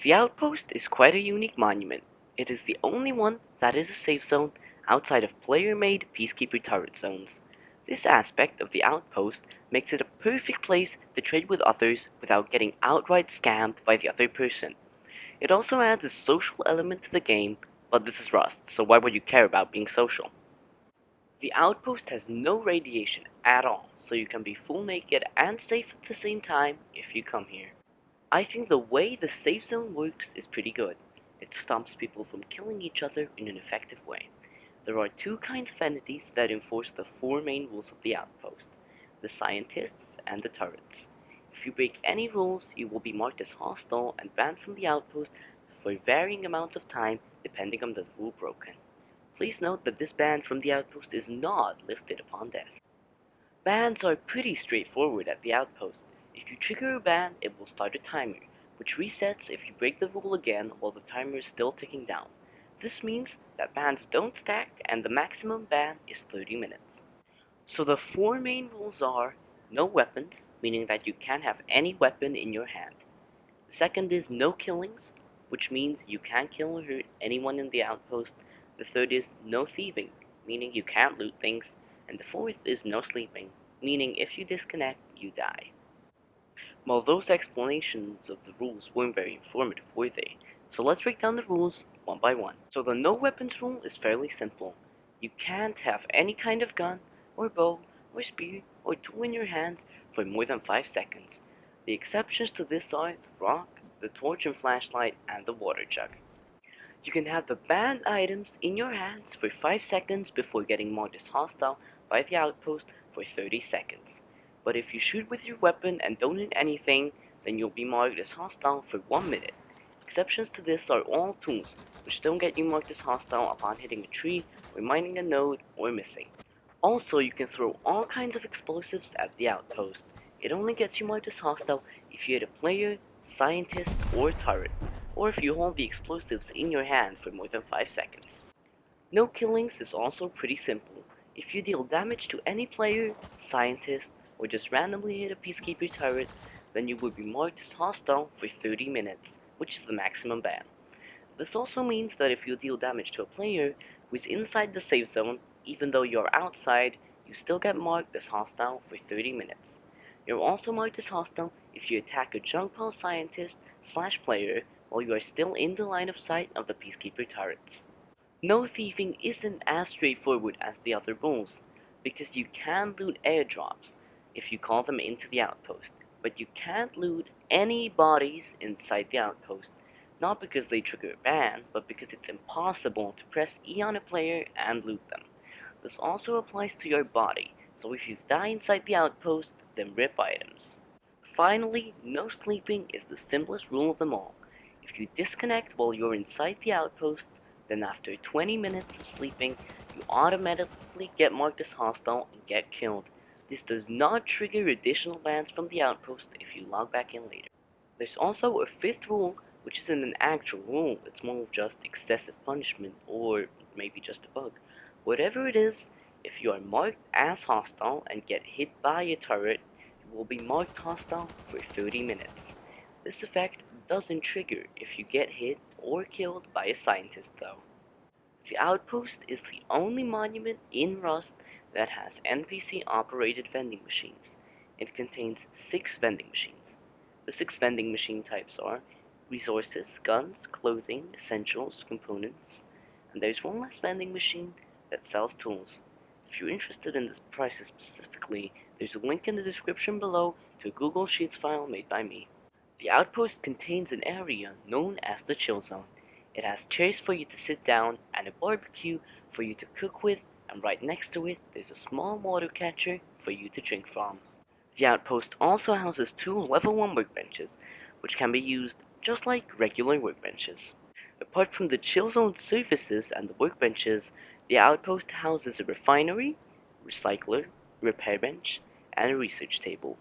The Outpost is quite a unique monument. It is the only one that is a safe zone outside of player-made peacekeeper turret zones. This aspect of the Outpost makes it a perfect place to trade with others without getting outright scammed by the other person. It also adds a social element to the game, but this is Rust, so why would you care about being social? The Outpost has no radiation at all, so you can be full naked and safe at the same time if you come here. I think the way the safe zone works is pretty good. It stops people from killing each other in an effective way. There are two kinds of entities that enforce the four main rules of the Outpost: the scientists and the turrets. If you break any rules, you will be marked as hostile and banned from the Outpost for varying amounts of time depending on the rule broken. Please note that this ban from the Outpost is not lifted upon death. Bans are pretty straightforward at the Outpost. If you trigger a ban, it will start a timer, which resets if you break the rule again while the timer is still ticking down. This means that bans don't stack and the maximum ban is 30 minutes. So the four main rules are: no weapons, meaning that you can't have any weapon in your hand. The second is no killings, which means you can't kill or hurt anyone in the Outpost. The third is no thieving, meaning you can't loot things. And the fourth is no sleeping, meaning if you disconnect, you die. Well, those explanations of the rules weren't very informative, were they? So let's break down the rules one by one. So the no weapons rule is fairly simple. You can't have any kind of gun, or bow, or spear, or tool in your hands for more than 5 seconds. The exceptions to this are the rock, the torch and flashlight, and the water jug. You can have the banned items in your hands for 5 seconds before getting marked as hostile by the Outpost for 30 seconds. But if you shoot with your weapon and don't hit anything, then you'll be marked as hostile for 1 minute. Exceptions to this are all tools, which don't get you marked as hostile upon hitting a tree, or mining a node, or missing. Also, you can throw all kinds of explosives at the Outpost. It only gets you marked as hostile if you hit a player, scientist, or turret, or if you hold the explosives in your hand for more than 5 seconds. No killings is also pretty simple. If you deal damage to any player, scientist, or just randomly hit a peacekeeper turret, then you will be marked as hostile for 30 minutes, which is the maximum ban. This also means that if you deal damage to a player who is inside the safe zone, even though you're outside, you still get marked as hostile for 30 minutes. You're also marked as hostile if you attack a junk pile scientist / player while you are still in the line of sight of the peacekeeper turrets. No thieving isn't as straightforward as the other rules, because you can loot airdrops if you call them into the Outpost, but you can't loot any bodies inside the Outpost, not because they trigger a ban, but because it's impossible to press E on a player and loot them. This also applies to your body, so if you die inside the Outpost, then rip items. Finally, no sleeping is the simplest rule of them all. If you disconnect while you're inside the Outpost, then after 20 minutes of sleeping, you automatically get marked as hostile and get killed. This does not trigger additional bans from the Outpost if you log back in later. There's also a fifth rule, which isn't an actual rule, it's more of just excessive punishment, or maybe just a bug. Whatever it is, if you are marked as hostile and get hit by a turret, you will be marked hostile for 30 minutes. This effect doesn't trigger if you get hit or killed by a scientist though. The Outpost is the only monument in Rust that has NPC operated vending machines. It contains 6 vending machines. The 6 vending machine types are resources, guns, clothing, essentials, components, and there's one last vending machine that sells tools. If you're interested in the prices specifically, there's a link in the description below to a Google Sheets file made by me. The Outpost contains an area known as the Chill Zone. It has chairs for you to sit down and a barbecue for you to cook with, and right next to it there's a small water catcher for you to drink from. The Outpost also houses 2 level 1 workbenches, which can be used just like regular workbenches. Apart from the Chill Zone services and the workbenches, the Outpost houses a refinery, recycler, repair bench, and a research table.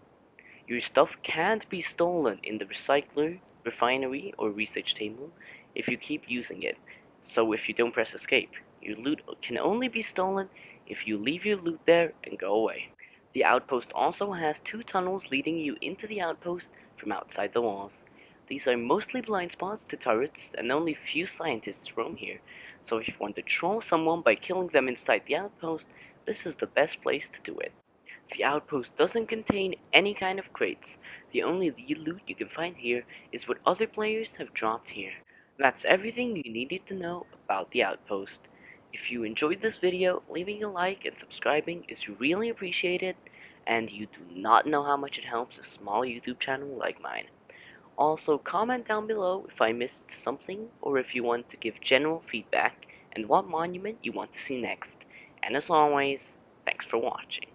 Your stuff can't be stolen in the recycler, refinery, or research table if you keep using it, so if you don't press escape. Your loot can only be stolen if you leave your loot there and go away. The Outpost also has 2 tunnels leading you into the Outpost from outside the walls. These are mostly blind spots to turrets, and only few scientists roam here, so if you want to troll someone by killing them inside the outpost, this is the best place to do it. The outpost doesn't contain any kind of crates. The only loot you can find here is what other players have dropped here. That's everything you needed to know about the outpost. If you enjoyed this video, leaving a like and subscribing is really appreciated, and you do not know how much it helps a small YouTube channel like mine. Also, comment down below if I missed something or if you want to give general feedback and what monument you want to see next. And as always, thanks for watching.